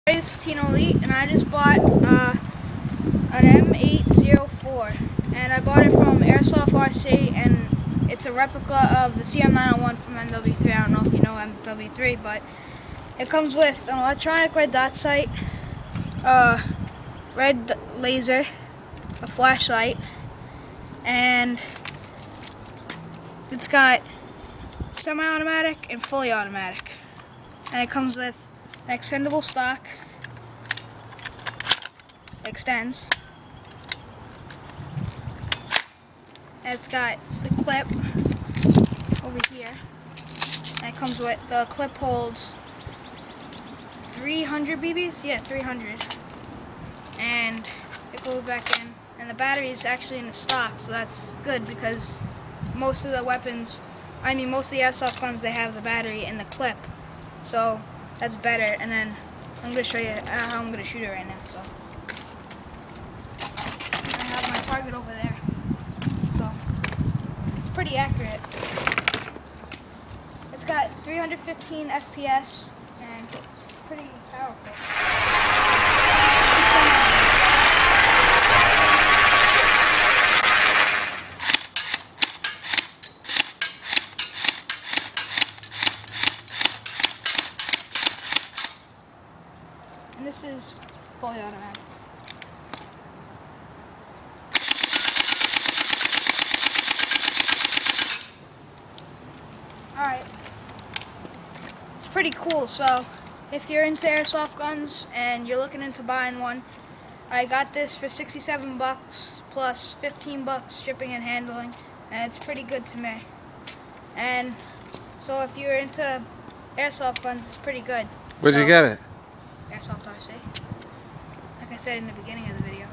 It's Tino Elite, and I just bought an M804, and I bought it from Airsoft RC, and it's a replica of the CM901 from MW3. I don't know if you know MW3, but it comes with an electronic red dot sight, red laser, a flashlight, and it's got semi-automatic and fully automatic, and it comes with an extendable stock, extends, and it's got the clip over here, and it comes with, the clip holds 300 BBs, yeah, 300, and it goes back in, and the battery is actually in the stock, so that's good because most of the weapons, most of the airsoft guns, they have the battery in the clip, so that's better. And then I'm going to show you how I'm going to shoot it right now. So I have my target over there, so it's pretty accurate. It's got 315 FPS and pretty powerful. And this is fully automatic. Alright. It's pretty cool. So if you're into airsoft guns and you're looking into buying one, I got this for 67 bucks plus 15 bucks shipping and handling, and it's pretty good to me. And so if you're into airsoft guns, it's pretty good. Where'd you get it? Airsoft RC, like I said in the beginning of the video.